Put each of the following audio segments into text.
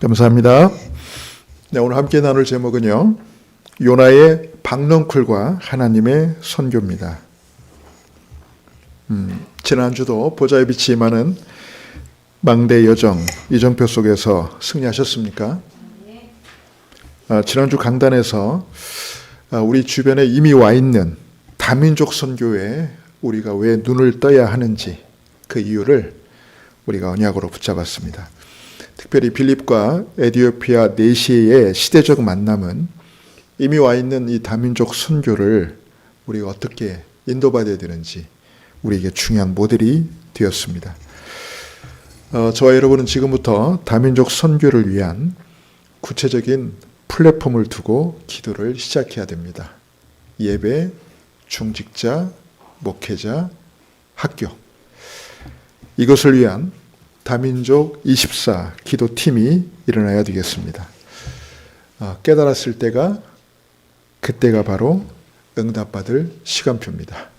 감사합니다. 네, 오늘 함께 나눌 제목은요, 요나의 박넝쿨과 하나님의 선교입니다. 지난주도 보좌의 빛이 임하는 망대 여정, 이정표 속에서 승리하셨습니까? 지난주 강단에서 우리 주변에 이미 와 있는 다민족 선교에 우리가 왜 눈을 떠야 하는지 그 이유를 우리가 언약으로 붙잡았습니다. 특별히 빌립과 에티오피아 네시의 시대적 만남은 이미 와 있는 이 다민족 선교를 우리가 어떻게 인도받아야 되는지 우리에게 중요한 모델이 되었습니다. 저와 여러분은 지금부터 다민족 선교를 위한 구체적인 플랫폼을 두고 기도를 시작해야 됩니다. 예배, 중직자, 목회자, 학교. 이것을 위한 다민족 24 기도팀이 일어나야 되겠습니다. 깨달았을 때가 그때가 바로 응답받을 시간표입니다.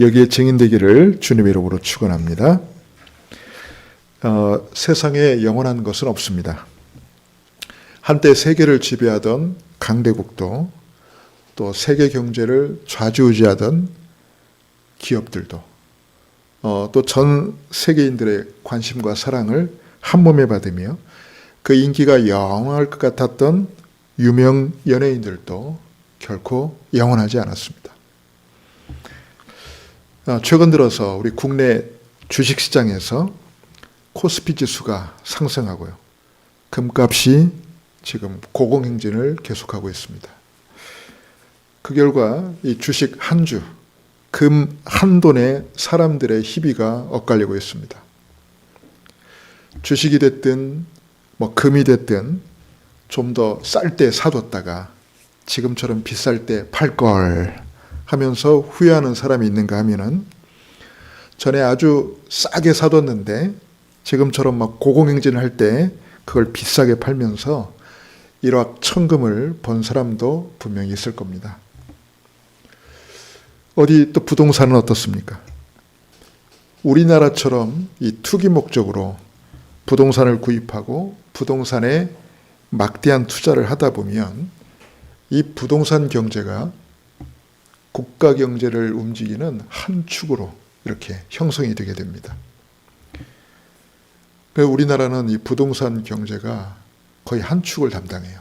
여기에 증인되기를 주님의 이름으로 축원합니다. 세상에 영원한 것은 없습니다. 한때 세계를 지배하던 강대국도 또 세계 경제를 좌지우지하던 기업들도 또 전 세계인들의 관심과 사랑을 한 몸에 받으며 그 인기가 영원할 것 같았던 유명 연예인들도 결코 영원하지 않았습니다. 최근 들어서 우리 국내 주식시장에서 코스피 지수가 상승하고요. 금값이 지금 고공행진을 계속하고 있습니다. 그 결과 이 주식 한 주, 금 한 돈에 사람들의 희비가 엇갈리고 있습니다. 주식이 됐든 금이 됐든 좀 더 쌀 때 사뒀다가 지금처럼 비쌀 때 팔 걸 하면서 후회하는 사람이 있는가 하면은 전에 아주 싸게 사뒀는데 지금처럼 고공행진을 할 때 그걸 비싸게 팔면서 일확천금을 번 사람도 분명히 있을 겁니다. 어디 또 부동산은 어떻습니까? 우리나라처럼 이 투기 목적으로 부동산을 구입하고 부동산에 막대한 투자를 하다 보면 이 부동산 경제가 국가 경제를 움직이는 한 축으로 이렇게 형성이 되게 됩니다. 그래서 우리나라는 이 부동산 경제가 거의 한 축을 담당해요.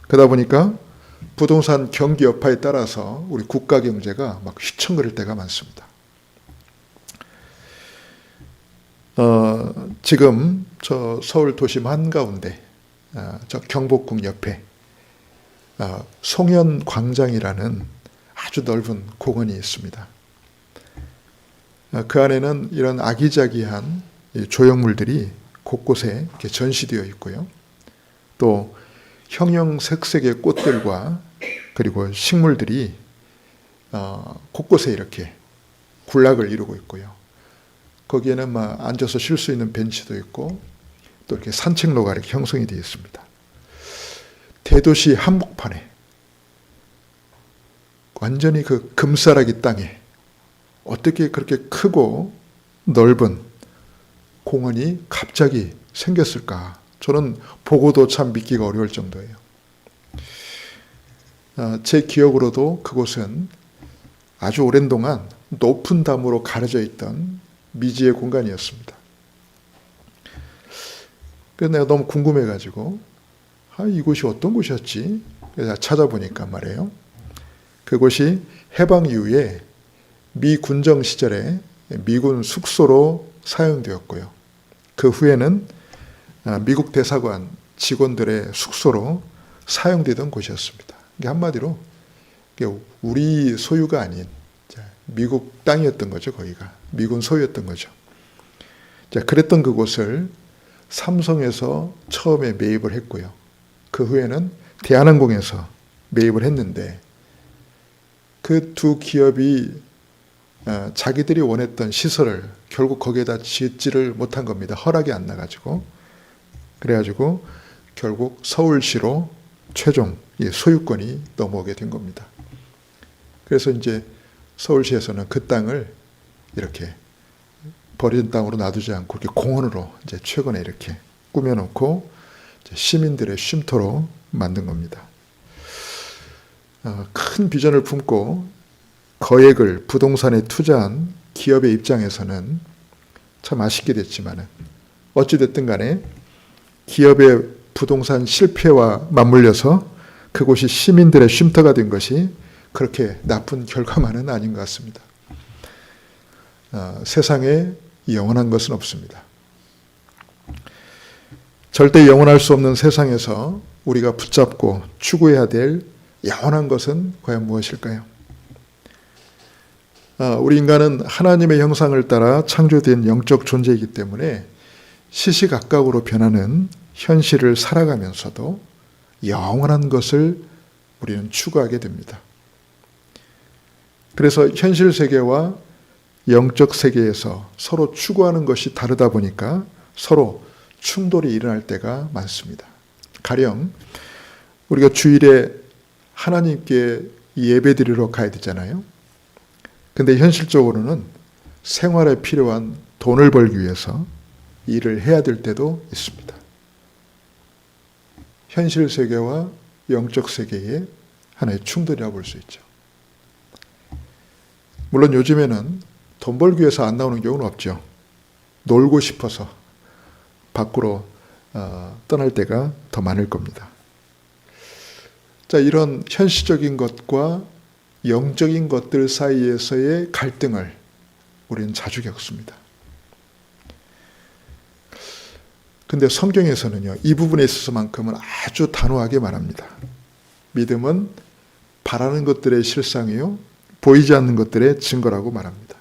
그러다 보니까 부동산 경기 여파에 따라서 우리 국가 경제가 휘청거릴 때가 많습니다. 지금 저 서울 도심 한가운데 저 경복궁 옆에 송현광장이라는 아주 넓은 공원이 있습니다. 그 안에는 이런 아기자기한 조형물들이 곳곳에 이렇게 전시되어 있고요. 또 형형색색의 꽃들과 그리고 식물들이 곳곳에 이렇게 군락을 이루고 있고요. 거기에는 앉아서 쉴 수 있는 벤치도 있고 또 이렇게 산책로가 이렇게 형성이 되어 있습니다. 대도시 한복판에 완전히 그 금싸라기 땅에 어떻게 그렇게 크고 넓은 공원이 갑자기 생겼을까? 저는 보고도 참 믿기가 어려울 정도예요. 제 기억으로도 그곳은 아주 오랜 동안 높은 담으로 가려져 있던 미지의 공간이었습니다. 그래서 내가 너무 궁금해가지고 이곳이 어떤 곳이었지? 그래서 찾아보니까 말이에요. 그곳이 해방 이후에 미 군정 시절에 미군 숙소로 사용되었고요. 그 후에는 미국 대사관 직원들의 숙소로 사용되던 곳이었습니다. 한마디로 우리 소유가 아닌 미국 땅이었던 거죠. 거기가 미군 소유였던 거죠. 그랬던 그곳을 삼성에서 처음에 매입을 했고요. 그 후에는 대한항공에서 매입을 했는데 그 두 기업이 자기들이 원했던 시설을 결국 거기에다 짓지를 못한 겁니다. 허락이 안 나가지고. 그래가지고 결국 서울시로 최종 소유권이 넘어오게 된 겁니다. 그래서 이제 서울시에서는 그 땅을 이렇게 버린 땅으로 놔두지 않고 이렇게 공원으로 이제 최근에 이렇게 꾸며놓고 시민들의 쉼터로 만든 겁니다. 큰 비전을 품고 거액을 부동산에 투자한 기업의 입장에서는 참 아쉽게 됐지만 어찌됐든 간에 기업의 부동산 실패와 맞물려서 그곳이 시민들의 쉼터가 된 것이 그렇게 나쁜 결과만은 아닌 것 같습니다. 세상에 영원한 것은 없습니다. 절대 영원할 수 없는 세상에서 우리가 붙잡고 추구해야 될 영원한 것은 과연 무엇일까요? 우리 인간은 하나님의 형상을 따라 창조된 영적 존재이기 때문에 시시각각으로 변하는 현실을 살아가면서도 영원한 것을 우리는 추구하게 됩니다. 그래서 현실 세계와 영적 세계에서 서로 추구하는 것이 다르다 보니까 서로 충돌이 일어날 때가 많습니다. 가령 우리가 주일에 하나님께 예배드리러 가야 되잖아요. 근데 현실적으로는 생활에 필요한 돈을 벌기 위해서 일을 해야 될 때도 있습니다. 현실 세계와 영적 세계의 하나의 충돌이라고 볼 수 있죠. 물론 요즘에는 돈 벌기 위해서 안 나오는 경우는 없죠. 놀고 싶어서 밖으로 떠날 때가 더 많을 겁니다. 자, 이런 현실적인 것과 영적인 것들 사이에서의 갈등을 우리는 자주 겪습니다. 근데 성경에서는요, 이 부분에 있어서만큼은 아주 단호하게 말합니다. 믿음은 바라는 것들의 실상이요, 보이지 않는 것들의 증거라고 말합니다.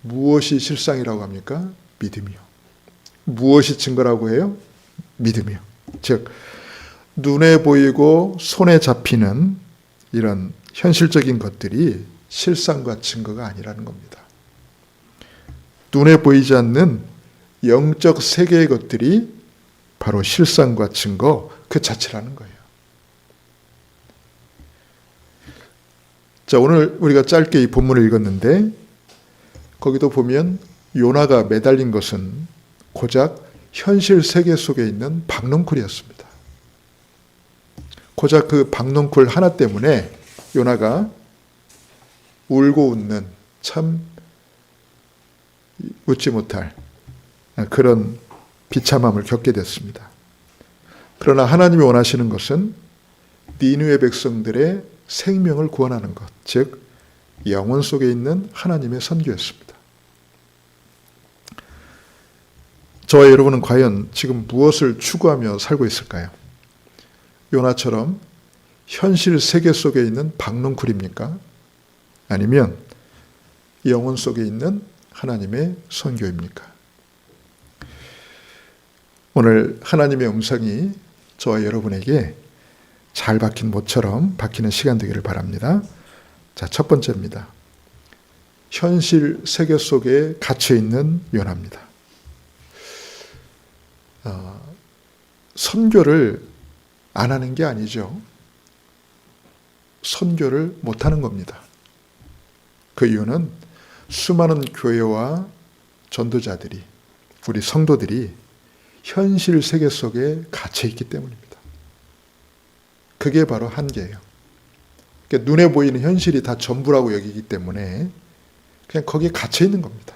무엇이 실상이라고 합니까? 믿음이요. 무엇이 증거라고 해요? 믿음이요. 즉, 눈에 보이고 손에 잡히는 이런 현실적인 것들이 실상과 증거가 아니라는 겁니다. 눈에 보이지 않는 영적 세계의 것들이 바로 실상과 증거 그 자체라는 거예요. 자, 오늘 우리가 짧게 이 본문을 읽었는데 거기도 보면 요나가 매달린 것은 고작 현실 세계 속에 있는 박넝쿨이었습니다. 고작 그 박넝쿨 하나 때문에 요나가 울고 웃는 참 웃지 못할 그런 비참함을 겪게 됐습니다. 그러나 하나님이 원하시는 것은 니느웨 백성들의 생명을 구원하는 것, 즉 영혼 속에 있는 하나님의 선교였습니다. 저와 여러분은 과연 지금 무엇을 추구하며 살고 있을까요? 요나처럼 현실 세계 속에 있는 박넝쿨입니까? 아니면 영혼 속에 있는 하나님의 선교입니까? 오늘 하나님의 음성이 저와 여러분에게 잘 박힌 못처럼 박히는 시간 되기를 바랍니다. 자, 첫 번째입니다. 현실 세계 속에 갇혀있는 요나입니다. 선교를 안 하는 게 아니죠. 선교를 못하는 겁니다. 그 이유는 수많은 교회와 전도자들이, 우리 성도들이 현실 세계 속에 갇혀있기 때문입니다. 그게 바로 한계예요. 그러니까 눈에 보이는 현실이 다 전부라고 여기기 때문에 그냥 거기에 갇혀있는 겁니다.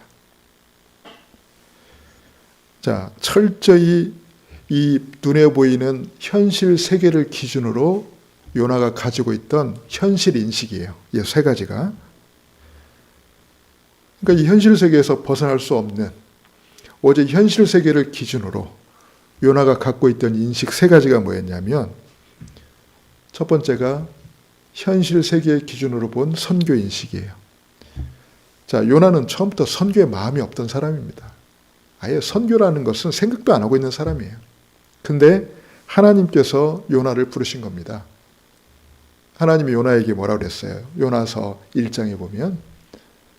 자, 철저히 이 눈에 보이는 현실 세계를 기준으로 요나가 가지고 있던 현실 인식이에요. 이 세 가지가. 그러니까 이 현실 세계에서 벗어날 수 없는 오직 현실 세계를 기준으로 요나가 갖고 있던 인식 세 가지가 뭐였냐면, 첫 번째가 현실 세계의 기준으로 본 선교 인식이에요. 자, 요나는 처음부터 선교에 마음이 없던 사람입니다. 아예 선교라는 것은 생각도 안 하고 있는 사람이에요. 근데 하나님께서 요나를 부르신 겁니다. 하나님이 요나에게 뭐라고 그랬어요? 요나서 1장에 보면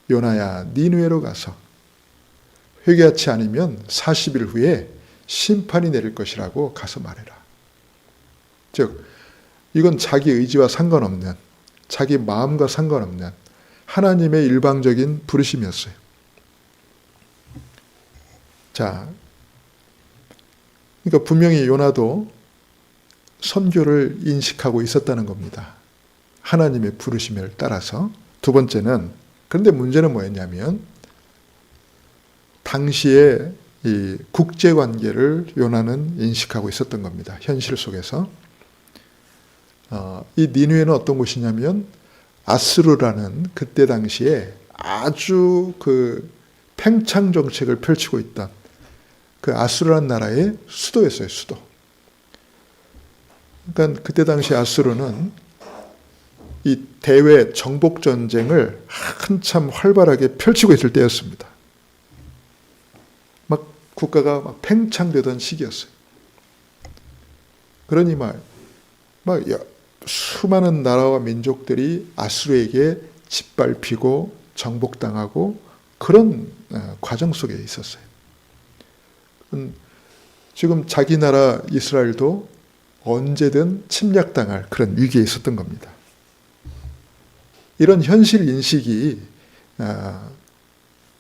요나야, 니느웨로 가서 회개하지 않으면 40일 후에 심판이 내릴 것이라고 가서 말해라. 즉, 이건 자기 의지와 상관없는, 자기 마음과 상관없는 하나님의 일방적인 부르심이었어요. 자, 그러니까 분명히 요나도 선교를 인식하고 있었다는 겁니다. 하나님의 부르심을 따라서. 두 번째는, 그런데 문제는 뭐였냐면 당시에 이 국제관계를 요나는 인식하고 있었던 겁니다. 현실 속에서. 이 니느웨는 어떤 곳이냐면 아수르라는 그때 당시에 아주 그 팽창 정책을 펼치고 있던 그 아수르라는 나라의 수도였어요. 수도. 그러니까 그때 당시 아수르는 이 대외 정복 전쟁을 한참 활발하게 펼치고 있을 때였습니다. 막 국가가 막 팽창되던 시기였어요. 그러니 수많은 나라와 민족들이 아수르에게 짓밟히고 정복당하고 그런 과정 속에 있었어요. 지금 자기 나라 이스라엘도 언제든 침략당할 그런 위기에 있었던 겁니다. 이런 현실 인식이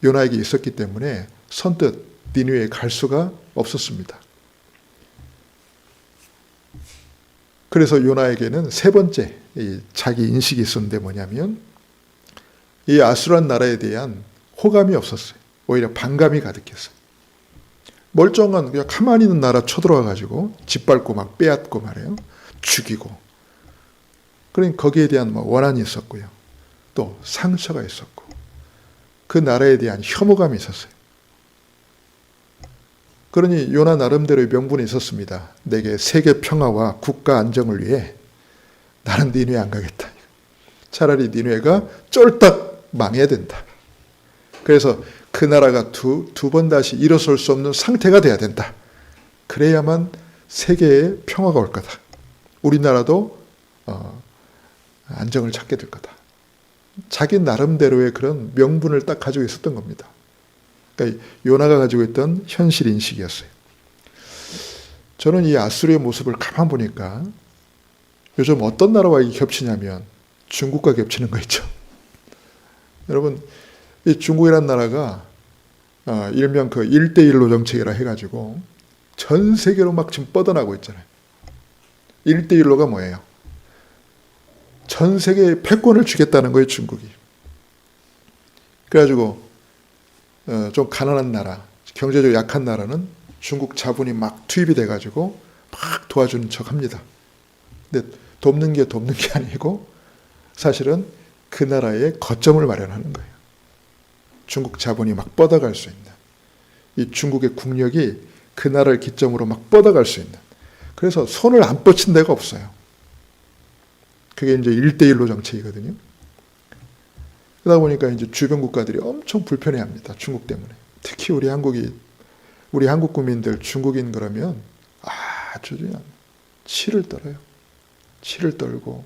요나에게 있었기 때문에 선뜻 니느웨에 갈 수가 없었습니다. 그래서 요나에게는 세 번째 자기 인식이 있었는데 뭐냐면 이 아수란 나라에 대한 호감이 없었어요. 오히려 반감이 가득했어요. 멀쩡한 그냥 가만히 있는 나라 쳐들어와 가지고 짓밟고 막 빼앗고 말이에요. 죽이고. 그러니 거기에 대한 원한이 있었고요. 또 상처가 있었고 그 나라에 대한 혐오감이 있었어요. 그러니 요나 나름대로의 명분이 있었습니다. 내게 세계 평화와 국가 안정을 위해 나는 니느웨 안 가겠다. 차라리 니느웨가 쫄딱 망해야 된다. 그래서 그 나라가 두 번 다시 일어설 수 없는 상태가 돼야 된다. 그래야만 세계에 평화가 올 거다. 우리나라도 안정을 찾게 될 거다. 자기 나름대로의 그런 명분을 딱 가지고 있었던 겁니다. 그러니까 요나가 가지고 있던 현실 인식이었어요. 저는 이 아수르의 모습을 가만 보니까 요즘 어떤 나라와 겹치냐면 중국과 겹치는 거 있죠. 여러분, 이 중국이라는 나라가 일명 그 1대1로 정책이라 해가지고 전 세계로 막 지금 뻗어나고 있잖아요. 1대1로가 뭐예요? 전 세계에 패권을 주겠다는 거예요, 중국이. 그래가지고 좀 가난한 나라, 경제적으로 약한 나라는 중국 자본이 막 투입이 돼가지고 막 도와주는 척 합니다. 근데 돕는 게 아니고 사실은 그 나라에 거점을 마련하는 거예요. 중국 자본이 막 뻗어갈 수 있는. 이 중국의 국력이 그 나라를 기점으로 막 뻗어갈 수 있는. 그래서 손을 안 뻗친 데가 없어요. 그게 이제 1대1로 정책이거든요. 그러다 보니까 이제 주변 국가들이 엄청 불편해합니다. 중국 때문에. 특히 우리 한국 국민들 중국인 그러면 아주 그냥 치를 떨어요. 치를 떨고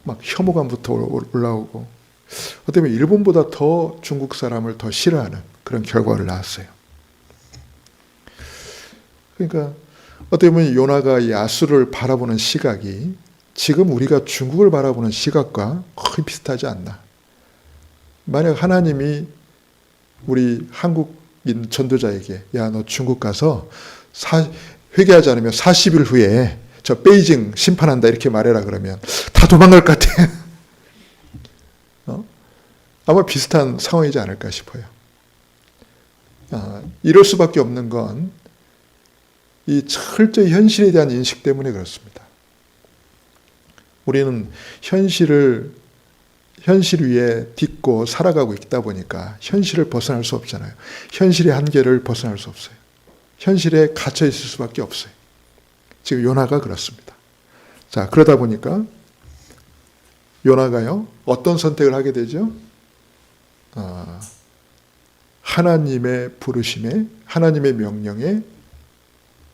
막 혐오감부터 올라오고 어떻게 보면 일본보다 더 중국 사람을 더 싫어하는 그런 결과를 낳았어요. 그러니까 어떻게 보면 요나가 이 아수르를 바라보는 시각이 지금 우리가 중국을 바라보는 시각과 거의 비슷하지 않나. 만약 하나님이 우리 한국인 전도자에게 야, 너 중국 가서 회개하지 않으면 40일 후에 저 베이징 심판한다 이렇게 말해라 그러면 다 도망갈 것 같아. 아마 비슷한 상황이지 않을까 싶어요. 이럴 수밖에 없는 건 이 철저히 현실에 대한 인식 때문에 그렇습니다. 우리는 현실 위에 딛고 살아가고 있다 보니까 현실을 벗어날 수 없잖아요. 현실의 한계를 벗어날 수 없어요. 현실에 갇혀 있을 수밖에 없어요. 지금 요나가 그렇습니다. 자, 그러다 보니까 요나가요, 어떤 선택을 하게 되죠? 하나님의 부르심에, 하나님의 명령에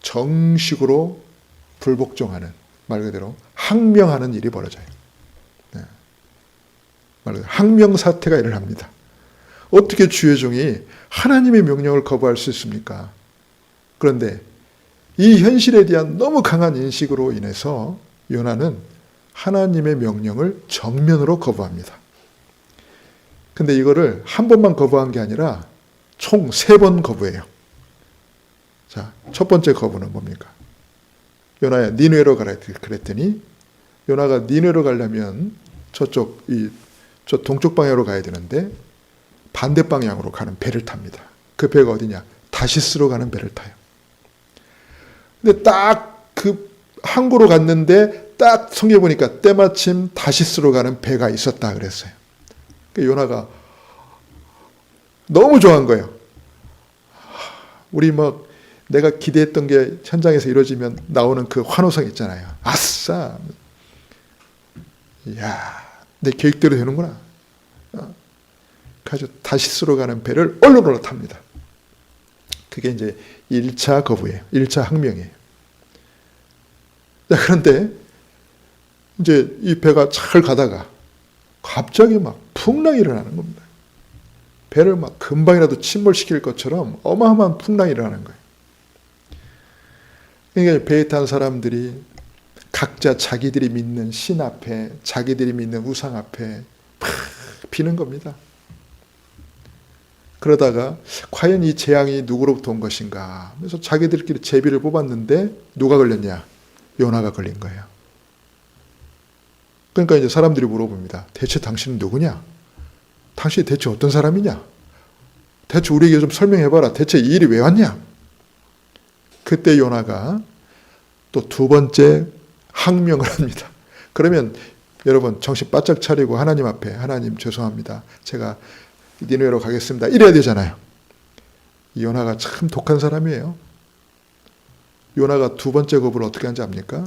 정식으로 불복종하는, 말 그대로 항명하는 일이 벌어져요. 네. 말 그대로 항명 사태가 일어납니다. 어떻게 주의 종이 하나님의 명령을 거부할 수 있습니까? 그런데 이 현실에 대한 너무 강한 인식으로 인해서 요나는 하나님의 명령을 정면으로 거부합니다. 근데 이거를 한 번만 거부한 게 아니라 총 3번 거부해요. 자, 첫 번째 거부는 뭡니까? 요나야, 니느웨로 가라 그랬더니 요나가 니느웨로 가려면 저 동쪽 방향으로 가야 되는데 반대 방향으로 가는 배를 탑니다. 그 배가 어디냐? 다시스로 가는 배를 타요. 근데 딱 그 항구로 갔는데 딱 성경에 보니까 때마침 다시스로 가는 배가 있었다 그랬어요. 요나가 너무 좋아한 거예요. 우리 내가 기대했던 게 현장에서 이루어지면 나오는 그 환호성 있잖아요. 아싸! 이야, 내 계획대로 되는구나. 그래서 다시스로 가는 배를 얼른 탑니다. 그게 이제 1차 거부예요. 1차 항명이에요. 자, 그런데 이제 이 배가 잘 가다가 갑자기 막 풍랑이 일어나는 겁니다. 배를 막 금방이라도 침몰시킬 것처럼 어마어마한 풍랑이 일어나는 거예요. 그러니까 배에 탄 사람들이 각자 자기들이 믿는 신 앞에, 자기들이 믿는 우상 앞에 팍 비는 겁니다. 그러다가 과연 이 재앙이 누구로부터 온 것인가? 그래서 자기들끼리 제비를 뽑았는데 누가 걸렸냐? 요나가 걸린 거예요. 그러니까 이제 사람들이 물어봅니다. 대체 당신은 누구냐? 당신이 대체 어떤 사람이냐? 대체 우리에게 좀 설명해봐라. 대체 이 일이 왜 왔냐? 그때 요나가 또 두 번째 항명을 합니다. 그러면 여러분 정신 바짝 차리고 하나님 앞에 하나님 죄송합니다. 제가 니느웨로 가겠습니다. 이래야 되잖아요. 이 요나가 참 독한 사람이에요. 요나가 두 번째 거부를 어떻게 하는지 압니까?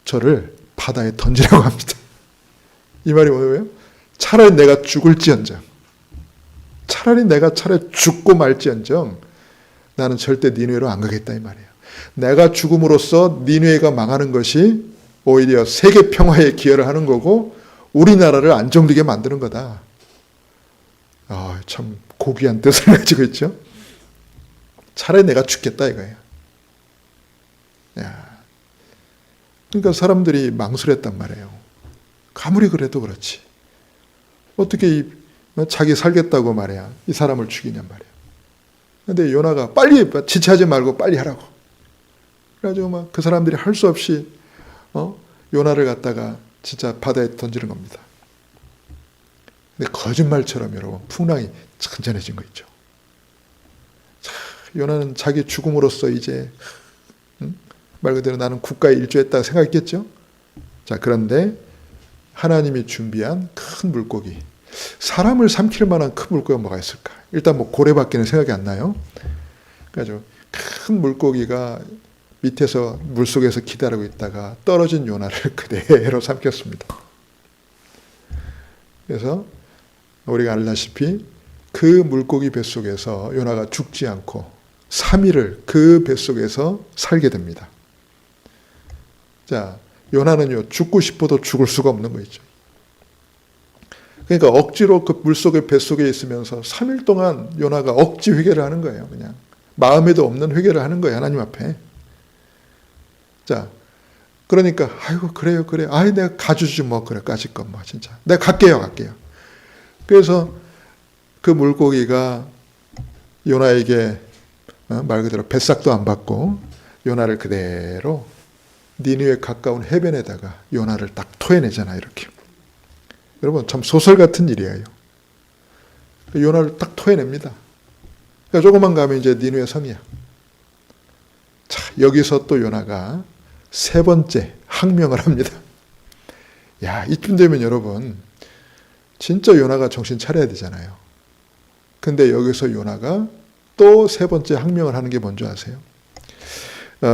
저를 바다에 던지라고 합니다. 이 말이 뭐예요? 차라리 내가 죽을지언정, 차라리 죽고 말지언정 나는 절대 니느웨로 안 가겠다 이 말이에요. 내가 죽음으로써 니느웨가 망하는 것이 오히려 세계 평화에 기여를 하는 거고 우리나라를 안정되게 만드는 거다. 참 고귀한 뜻을 가지고 있죠. 차라리 내가 죽겠다 이거예요. 그러니까 사람들이 망설였단 말이에요. 아무리 그래도 그렇지. 어떻게 자기 살겠다고 말이야. 이 사람을 죽이냔 말이야. 근데 요나가 빨리 지체하지 말고 빨리 하라고. 그래가지고 막 그 사람들이 할 수 없이 요나를 갖다가 진짜 바다에 던지는 겁니다. 근데 거짓말처럼 여러분 풍랑이 잔잔해진 거 있죠. 요나는 자기 죽음으로써 이제 말 그대로 나는 국가에 일조했다 생각했겠죠. 자, 그런데 하나님이 준비한 큰 물고기, 사람을 삼킬 만한 큰 물고기가 뭐가 있을까? 일단 고래밖에는 생각이 안 나요. 그래서 큰 물고기가 밑에서 물속에서 기다리고 있다가 떨어진 요나를 그대로 삼켰습니다. 그래서 우리가 알다시피 그 물고기 뱃속에서 요나가 죽지 않고 3일을 그 뱃속에서 살게 됩니다. 자, 요나는요, 죽고 싶어도 죽을 수가 없는 거 있죠. 그러니까 억지로 그 물속의 뱃속에 있으면서 3일 동안 요나가 억지 회개를 하는 거예요. 그냥 마음에도 없는 회개를 하는 거예요. 하나님 앞에. 자, 그러니까 아이고 그래요. 아이 내가 가주지 그래 까짓 건 진짜. 내가 갈게요. 그래서 그 물고기가 요나에게 말 그대로 뱃삭도 안 받고 요나를 그대로 니느웨 가까운 해변에다가 요나를 딱 토해내잖아요. 이렇게. 여러분 참 소설 같은 일이에요. 요나를 딱 토해냅니다. 그러니까 조금만 가면 이제 니느웨 성이야. 자, 여기서 또 요나가 세 번째 항명을 합니다. 야, 이쯤 되면 여러분 진짜 요나가 정신 차려야 되잖아요. 근데 여기서 요나가 또 세 번째 항명을 하는 게 뭔지 아세요?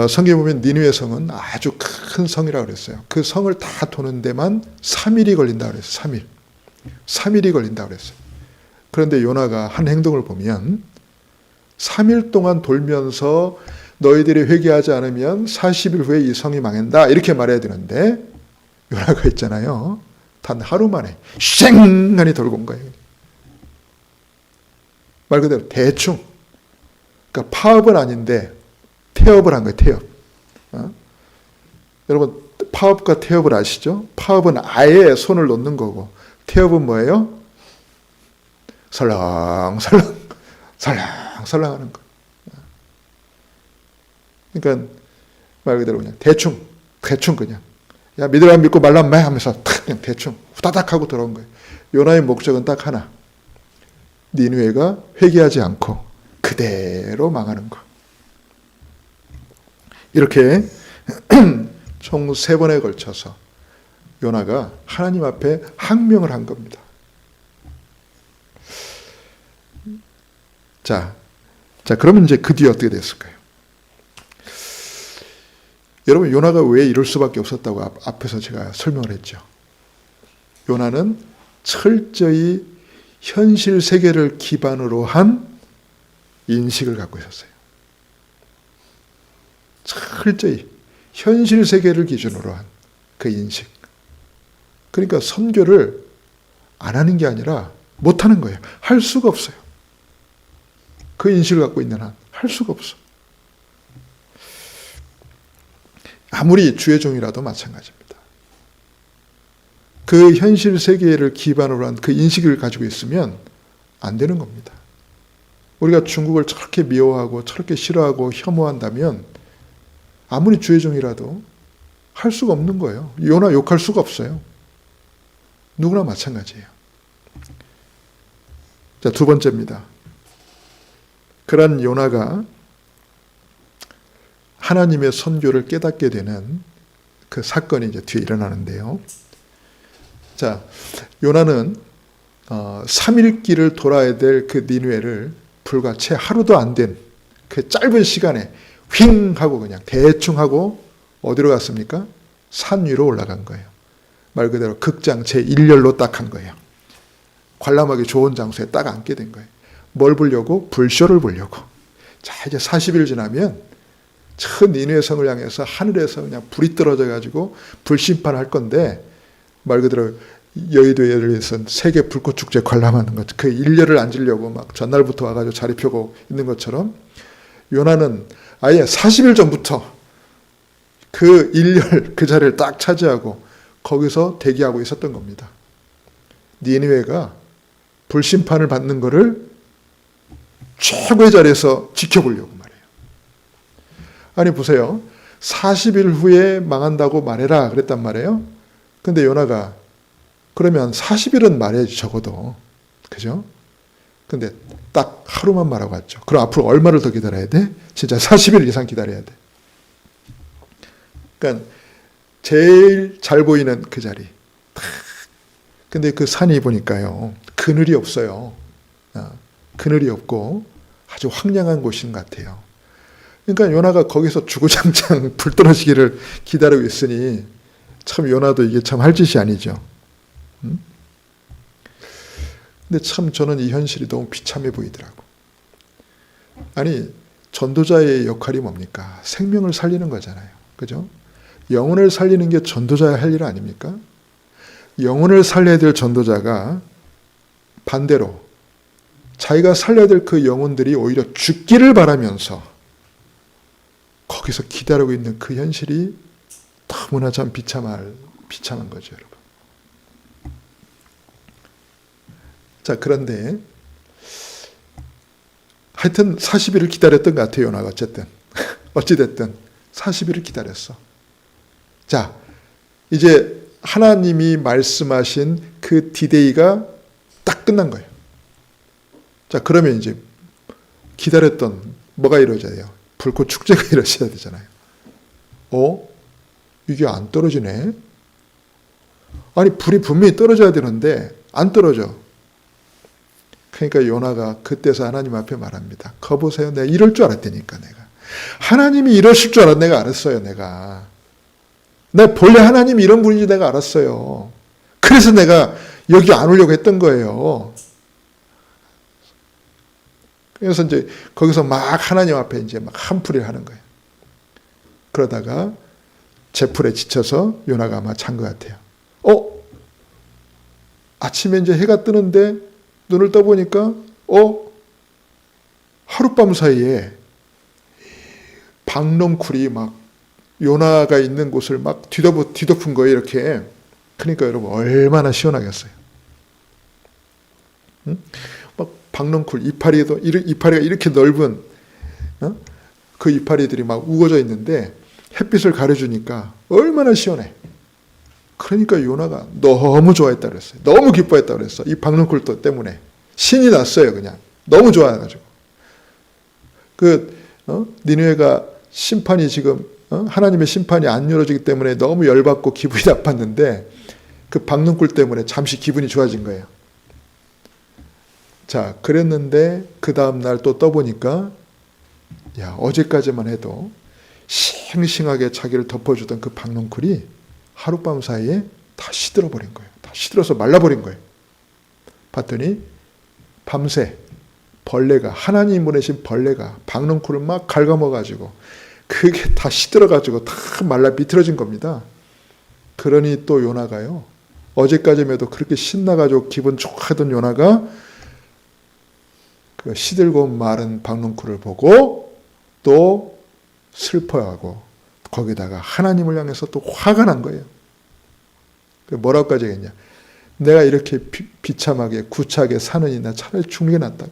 성경에 보면 니느웨 성은 아주 큰 성이라고 그랬어요. 그 성을 다 도는 데만 3일이 걸린다고 그랬어요. 3일. 3일이 걸린다고 그랬어요. 그런데 요나가 한 행동을 보면 3일 동안 돌면서 너희들이 회개하지 않으면 40일 후에 이 성이 망한다. 이렇게 말해야 되는데 요나가 있잖아요. 단 하루 만에 쌩간이 돌고 온 거예요. 말 그대로 대충. 그러니까 파업은 아닌데 태업을 한 거예요. 태업. 여러분 파업과 태업을 아시죠? 파업은 아예 손을 놓는 거고 태업은 뭐예요? 설렁설렁 하는 거. 그러니까 말 그대로 그냥 대충 그냥 야 믿으라 믿고 말라 매 하면서 그냥 대충 후다닥 하고 들어온 거예요. 요나의 목적은 딱 하나. 니느웨가 회개하지 않고 그대로 망하는 거. 이렇게 총 3번에 걸쳐서 요나가 하나님 앞에 항명을 한 겁니다. 자, 그러면 이제 그 뒤에 어떻게 됐을까요? 여러분, 요나가 왜 이럴 수밖에 없었다고 앞에서 제가 설명을 했죠. 요나는 철저히 현실 세계를 기반으로 한 인식을 갖고 있었어요. 철저히 현실 세계를 기준으로 한 그 인식. 그러니까 선교를 안 하는 게 아니라 못 하는 거예요. 할 수가 없어요. 그 인식을 갖고 있는 한 할 수가 없어. 아무리 주의 종이라도 마찬가지입니다. 그 현실 세계를 기반으로 한 그 인식을 가지고 있으면 안 되는 겁니다. 우리가 중국을 저렇게 미워하고 저렇게 싫어하고 혐오한다면 아무리 주의 종이라도 할 수가 없는 거예요. 요나 욕할 수가 없어요. 누구나 마찬가지예요. 자, 2번째입니다. 그런 요나가 하나님의 선교를 깨닫게 되는 그 사건이 이제 뒤에 일어나는데요. 자, 요나는 3일 길을 돌아야 될 그 니느웨를 불과 채 하루도 안 된 그 짧은 시간에 휙 하고 그냥 대충 하고 어디로 갔습니까? 산 위로 올라간 거예요. 말 그대로 극장 제1열로 딱 한 거예요. 관람하기 좋은 장소에 딱 앉게 된 거예요. 뭘 보려고? 불쇼를 보려고. 자, 이제 40일 지나면 저 니느웨 성을 향해서 하늘에서 그냥 불이 떨어져 가지고 불심판할 건데 말 그대로 여의도에서 세계 불꽃 축제 관람하는 것, 그 1열을 앉으려고 막 전날부터 와가지고 자리 펴고 있는 것처럼 요나는 아예 40일 전부터 그 1열 그 자리를 딱 차지하고 거기서 대기하고 있었던 겁니다. 니느웨가 불심판을 받는 것을 최고의 자리에서 지켜보려고 말이에요. 아니 보세요. 40일 후에 망한다고 말해라 그랬단 말이에요. 근데 요나가 그러면 40일은 말해야지 적어도. 그죠? 근데 딱 하루만 말하고 왔죠. 그럼 앞으로 얼마를 더 기다려야 돼? 진짜 40일 이상 기다려야 돼. 그러니까 제일 잘 보이는 그 자리. 근데 그 산이 보니까요. 그늘이 없어요. 그늘이 없고 아주 황량한 곳인 것 같아요. 그러니까 요나가 거기서 주구장창 불 떨어지기를 기다리고 있으니 참 요나도 이게 참 할 짓이 아니죠. 근데 참 저는 이 현실이 너무 비참해 보이더라고. 아니 전도자의 역할이 뭡니까? 생명을 살리는 거잖아요. 그죠? 영혼을 살리는 게 전도자의 할 일 아닙니까? 영혼을 살려야 될 전도자가 반대로 자기가 살려야 될 그 영혼들이 오히려 죽기를 바라면서 거기서 기다리고 있는 그 현실이 너무나 참 비참한 거죠, 여러분. 자, 그런데 하여튼 40일을 기다렸던 것 같아요, 요나가 어쨌든. 어찌됐든 40일을 기다렸어. 자, 이제 하나님이 말씀하신 그 디데이가 딱 끝난 거예요. 자, 그러면 이제 기다렸던 뭐가 이루어져야 돼요? 불꽃 축제가 이루어져야 되잖아요. 이게 안 떨어지네? 아니, 불이 분명히 떨어져야 되는데 안 떨어져. 그러니까 요나가 그때서 하나님 앞에 말합니다. 거보세요. 내가 이럴 줄 알았다니까, 내가. 하나님이 이러실 줄 내가 알았어요, 내가. 본래 하나님이 이런 분인지 내가 알았어요. 그래서 내가 여기 안 오려고 했던 거예요. 그래서 이제 거기서 막 하나님 앞에 이제 막 한풀이를 하는 거예요. 그러다가 제풀에 지쳐서 요나가 아마 잔 것 같아요. 아침에 이제 해가 뜨는데 눈을 떠보니까 하룻밤 사이에 박넝쿨이 막 요나가 있는 곳을 막 뒤덮은 거예요, 이렇게. 그러니까 여러분 얼마나 시원하겠어요. 막 박넝쿨 이파리가 이렇게 넓은 그 이파리들이 막 우거져 있는데 햇빛을 가려주니까 얼마나 시원해. 그러니까 요나가 너무 좋아했다 그랬어요. 너무 기뻐했다 그랬어. 이 박능쿨 때문에 신이 났어요. 그냥 너무 좋아해가지고. 니느웨가 심판이 지금 하나님의 심판이 안 이루어지기 때문에 너무 열받고 기분이 나빴는데 그 박능쿨 때문에 잠시 기분이 좋아진 거예요. 자, 그랬는데 그 다음 날 또 떠보니까 야, 어제까지만 해도 싱싱하게 자기를 덮어주던 그 박농쿨이 하룻밤 사이에 다 시들어버린 거예요. 다 시들어서 말라버린 거예요. 봤더니 밤새 벌레가, 하나님 보내신 벌레가 박농쿨을 막 갉아먹어가지고 그게 다 시들어가지고 다 말라 비틀어진 겁니다. 그러니 또 요나가요. 어제까지만 해도 그렇게 신나가지고 기분 좋아하던 요나가 그 시들고 마른 박농쿨을 보고 또 슬퍼하고 거기다가 하나님을 향해서 또 화가 난 거예요. 뭐라고까지 했냐. 내가 이렇게 비참하게 구차하게 사느니 나 차라리 죽는 게 낫다.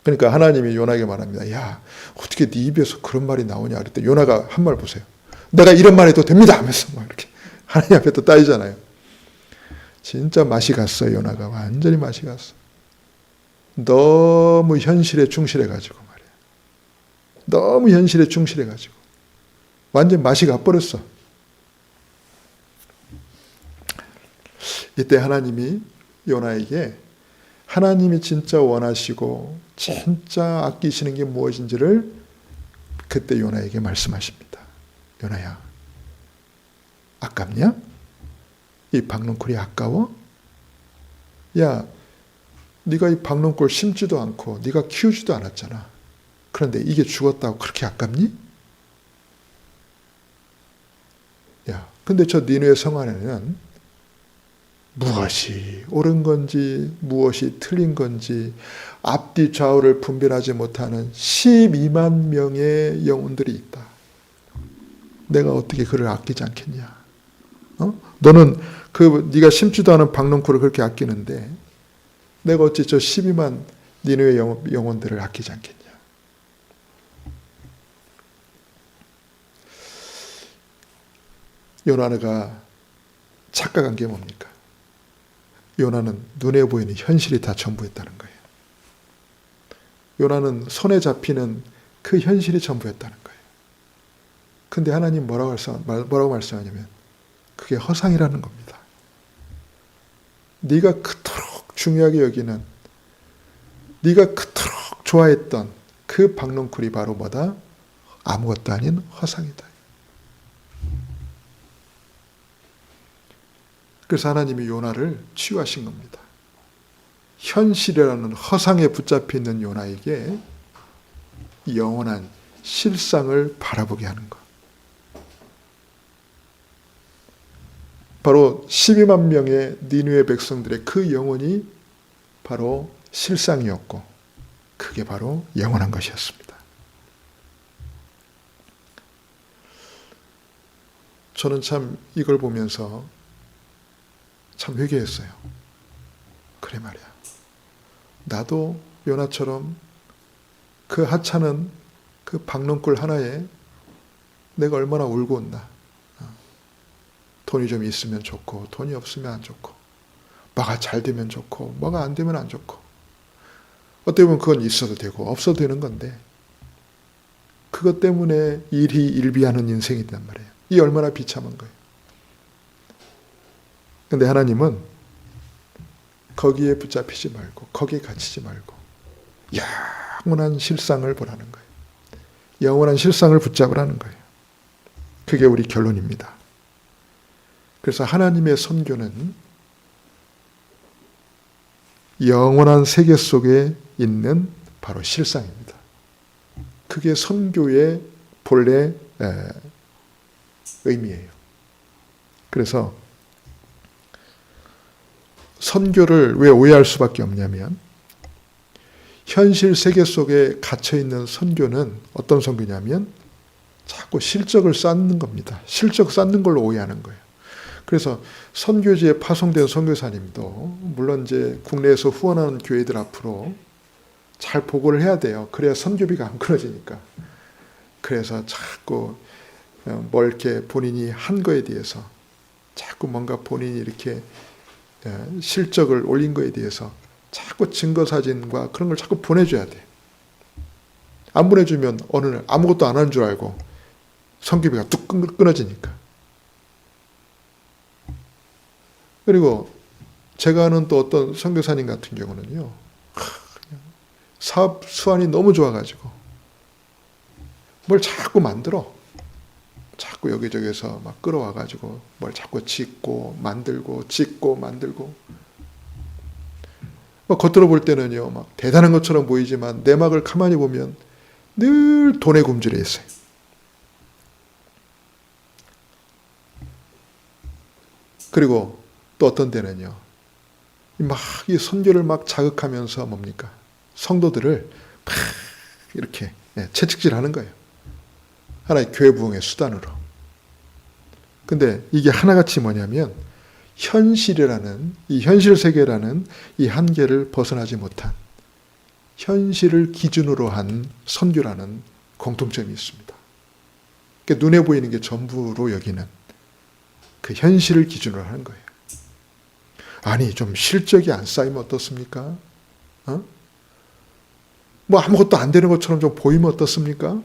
그러니까 하나님이 요나에게 말합니다. 야, 어떻게 네 입에서 그런 말이 나오냐. 그랬더니 요나가 한 말 보세요. 내가 이런 말 해도 됩니다 하면서 막 이렇게 하나님 앞에 또 따지잖아요. 진짜 맛이 갔어요. 요나가 완전히 맛이 갔어. 너무 현실에 충실해가지고 말이야. 너무 현실에 충실해가지고 완전 맛이 가버렸어. 이때 하나님이 요나에게 하나님이 진짜 원하시고 진짜 아끼시는 게 무엇인지를 그때 요나에게 말씀하십니다. 요나야, 아깝냐? 이 박농쿨이 아까워? 야, 네가 이 박농쿨 심지도 않고 네가 키우지도 않았잖아. 그런데 이게 죽었다고 그렇게 아깝니? 야, 근데 저 니느웨 성 안에는 무엇이 옳은 건지 무엇이 틀린 건지 앞뒤 좌우를 분별하지 못하는 12만 명의 영혼들이 있다. 내가 어떻게 그를 아끼지 않겠냐? 너는 네가 심지도 않은 박농쿨을 그렇게 아끼는데 내가 어찌 저 12만 니느웨 영혼들을 아끼지 않겠냐? 요나가 착각한 게 뭡니까? 요나는 눈에 보이는 현실이 다 전부였다는 거예요. 요나는 손에 잡히는 그 현실이 전부였다는 거예요. 근데 하나님 뭐라고 말씀하냐면 그게 허상이라는 겁니다. 네가 그토록 중요하게 여기는, 네가 그토록 좋아했던 그 박농쿨이 바로 뭐다? 아무것도 아닌 허상이다. 그래서 하나님이 요나를 치유하신 겁니다. 현실이라는 허상에 붙잡혀 있는 요나에게 영원한 실상을 바라보게 하는 것. 바로 12만 명의 니느웨 백성들의 그 영혼이 바로 실상이었고 그게 바로 영원한 것이었습니다. 저는 참 이걸 보면서 참 회개했어요. 그래 말이야. 나도 요나처럼 그 하찮은 그 박농쿨 하나에 내가 얼마나 울고 온다. 돈이 좀 있으면 좋고 돈이 없으면 안 좋고 뭐가 잘 되면 좋고 뭐가 안 되면 안 좋고 어떻게 보면 그건 있어도 되고 없어도 되는 건데 그것 때문에 일희일비하는 인생이란 말이에요. 이 얼마나 비참한 거예요. 근데 하나님은 거기에 붙잡히지 말고 거기에 갇히지 말고 영원한 실상을 보라는 거예요. 영원한 실상을 붙잡으라는 거예요. 그게 우리 결론입니다. 그래서 하나님의 선교는 영원한 세계 속에 있는 바로 실상입니다. 그게 선교의 본래 의미예요. 그래서 선교를 왜 오해할 수밖에 없냐면 현실 세계 속에 갇혀있는 선교는 어떤 선교냐면 자꾸 실적을 쌓는 겁니다. 실적 쌓는 걸로 오해하는 거예요. 그래서 선교지에 파송된 선교사님도 물론 이제 국내에서 후원하는 교회들 앞으로 잘 보고를 해야 돼요. 그래야 선교비가 안 끊어지니까. 그래서 자꾸 뭘 이렇게 본인이 한 거에 대해서 자꾸 뭔가 본인이 이렇게 실적을 올린 거에 대해서 자꾸 증거 사진과 그런 걸 자꾸 보내줘야 돼. 안 보내주면 어느 날 아무것도 안 한 줄 알고 선교비가 뚝 끊어지니까. 그리고 제가 아는 또 어떤 선교사님 같은 경우는요, 사업 수완이 너무 좋아가지고 뭘 자꾸 만들어. 자꾸 여기저기서 막 끌어와가지고 뭘 자꾸 짓고 만들고 짓고 만들고. 겉으로 볼 때는요, 막 대단한 것처럼 보이지만 내막을 가만히 보면 늘 돈에 굶주려 있어요. 그리고 또 어떤 때는요, 막 이 선교를 막 자극하면서 뭡니까? 성도들을 막 이렇게 채찍질하는 거예요. 하나의 교회 부흥의 수단으로. 근데 이게 하나같이 뭐냐면 현실이라는 이 현실 세계라는 이 한계를 벗어나지 못한 현실을 기준으로 한 선교라는 공통점이 있습니다. 그러니까 눈에 보이는 게 전부로 여기는 그 현실을 기준으로 하는 거예요. 아니 좀 실적이 안 쌓이면 어떻습니까? 뭐 아무것도 안 되는 것처럼 좀 보이면 어떻습니까?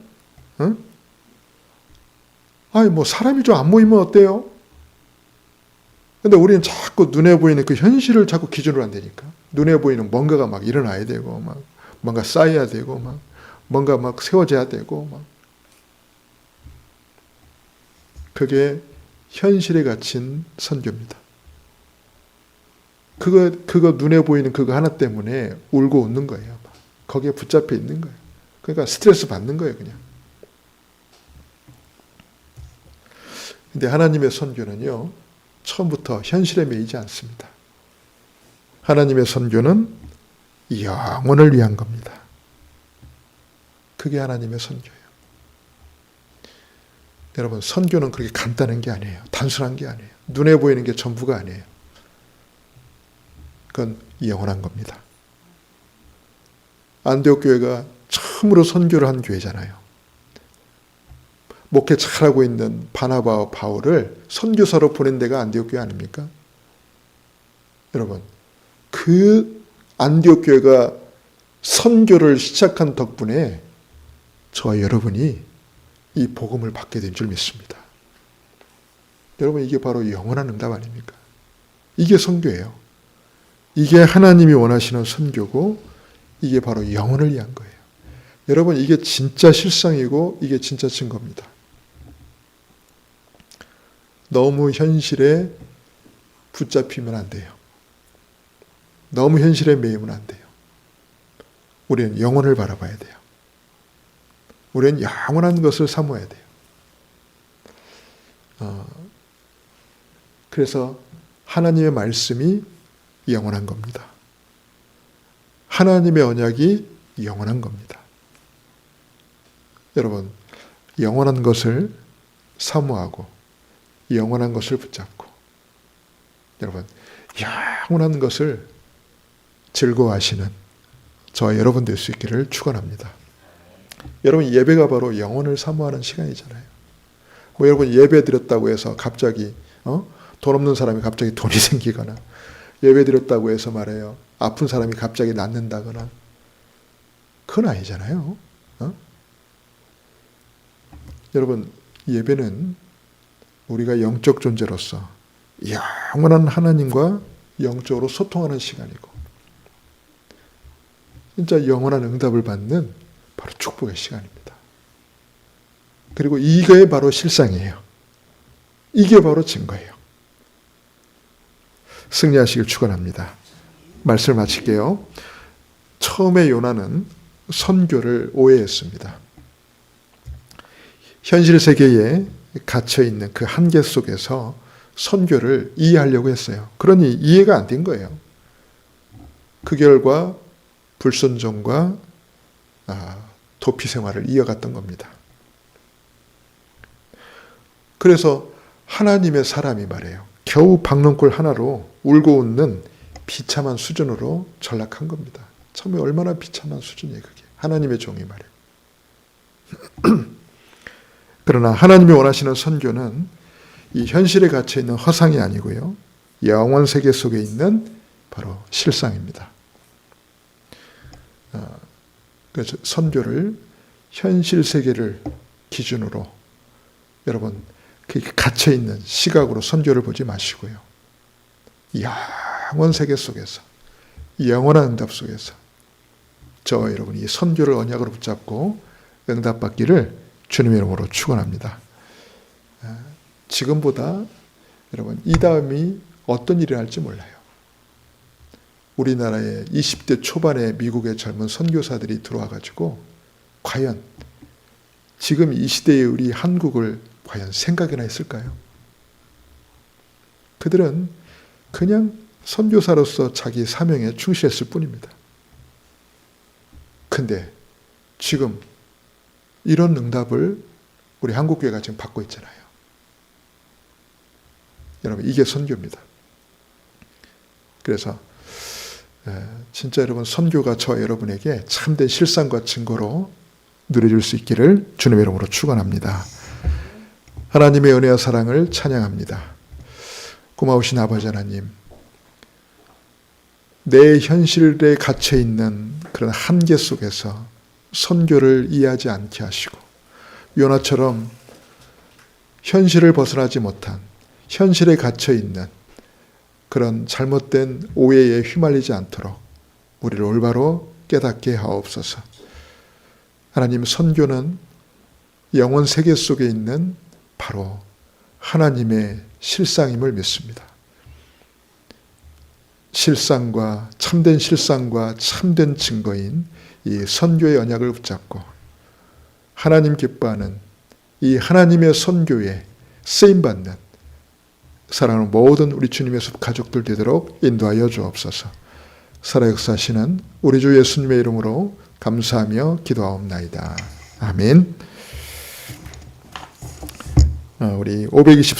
아니 뭐 사람이 좀 안 모이면 어때요? 근데 우리는 자꾸 눈에 보이는 그 현실을 자꾸 기준으로 한다니까. 눈에 보이는 뭔가가 막 일어나야 되고 막 뭔가 쌓여야 되고 막 뭔가 막 세워져야 되고 막. 그게 현실에 갇힌 선교입니다. 그거 눈에 보이는 그거 하나 때문에 울고 웃는 거예요. 거기에 붙잡혀 있는 거예요. 그러니까 스트레스 받는 거예요, 그냥. 근데 하나님의 선교는요, 처음부터 현실에 매이지 않습니다. 하나님의 선교는 영혼을 위한 겁니다. 그게 하나님의 선교예요. 여러분, 선교는 그렇게 간단한 게 아니에요. 단순한 게 아니에요. 눈에 보이는 게 전부가 아니에요. 그건 영원한 겁니다. 안디옥 교회가 처음으로 선교를 한 교회잖아요. 목회 잘하고 있는 바나바와 바울을 선교사로 보낸 데가 안디옥 교회 아닙니까? 여러분, 그 안디옥 교회가 선교를 시작한 덕분에 저와 여러분이 이 복음을 받게 된 줄 믿습니다. 여러분, 이게 바로 영원한 응답 아닙니까? 이게 선교예요. 이게 하나님이 원하시는 선교고 이게 바로 영혼을 위한 거예요. 여러분, 이게 진짜 실상이고 이게 진짜 증거입니다. 너무 현실에 붙잡히면 안 돼요. 너무 현실에 매이면 안 돼요. 우리는 영혼을 바라봐야 돼요. 우리는 영원한 것을 사모해야 돼요. 그래서 하나님의 말씀이 영원한 겁니다. 하나님의 언약이 영원한 겁니다. 여러분, 영원한 것을 사모하고 영원한 것을 붙잡고 여러분, 영원한 것을 즐거워하시는 저와 여러분 될 수 있기를 축원합니다. 여러분, 예배가 바로 영혼을 사모하는 시간이잖아요. 뭐 여러분 예배 드렸다고 해서 갑자기 돈 없는 사람이 갑자기 돈이 생기거나 예배 드렸다고 해서 말해요 아픈 사람이 갑자기 낫는다거나 그건 아니잖아요. 여러분, 예배는 우리가 영적 존재로서 영원한 하나님과 영적으로 소통하는 시간이고 진짜 영원한 응답을 받는 바로 축복의 시간입니다. 그리고 이게 바로 실상이에요. 이게 바로 증거예요. 승리하시길 축원합니다. 말씀을 마칠게요. 처음에 요나는 선교를 오해했습니다. 현실 세계에 갇혀있는 그 한계 속에서 선교를 이해하려고 했어요. 그러니 이해가 안 된 거예요. 그 결과 불순종과 도피 생활을 이어갔던 겁니다. 그래서 하나님의 사람이 말해요. 겨우 박넝쿨 하나로 울고 웃는 비참한 수준으로 전락한 겁니다. 참 얼마나 비참한 수준이에요, 그게. 하나님의 종이 말이에요. 그러나 하나님이 원하시는 선교는 이 현실에 갇혀 있는 허상이 아니고요, 영원 세계 속에 있는 바로 실상입니다. 그래서 선교를 현실 세계를 기준으로 여러분 갇혀 있는 시각으로 선교를 보지 마시고요, 영원 세계 속에서 영원한 응답 속에서 저와 여러분이 이 선교를 언약으로 붙잡고 응답받기를 주님의 이름으로 축원합니다. 지금보다 여러분 이 다음이 어떤 일이 할지 몰라요. 우리나라에 20대 초반의 미국의 젊은 선교사들이 들어와가지고 과연 지금 이 시대의 우리 한국을 과연 생각이나 했을까요? 그들은 그냥 선교사로서 자기 사명에 충실했을 뿐입니다. 근데 지금 이런 응답을 우리 한국교회가 지금 받고 있잖아요. 여러분 이게 선교입니다. 그래서 진짜 여러분 선교가 저와 여러분에게 참된 실상과 증거로 누려질 수 있기를 주님의 이름으로 축원합니다. 하나님의 은혜와 사랑을 찬양합니다. 고마우신 아버지 하나님, 내 현실에 갇혀있는 그런 한계 속에서 선교를 이해하지 않게 하시고 요나처럼 현실을 벗어나지 못한 현실에 갇혀있는 그런 잘못된 오해에 휘말리지 않도록 우리를 올바로 깨닫게 하옵소서. 하나님, 선교는 영원 세계 속에 있는 바로 하나님의 실상임을 믿습니다. 실상과 참된 증거인 이 선교의 언약을 붙잡고 하나님 기뻐하는 이 하나님의 선교에 쓰임받는 사랑하는 모든 우리 주님의 숲 가족들 되도록 인도하여 주옵소서. 살아 역사하시는 우리 주 예수님의 이름으로 감사하며 기도하옵나이다. 아멘. 우리 523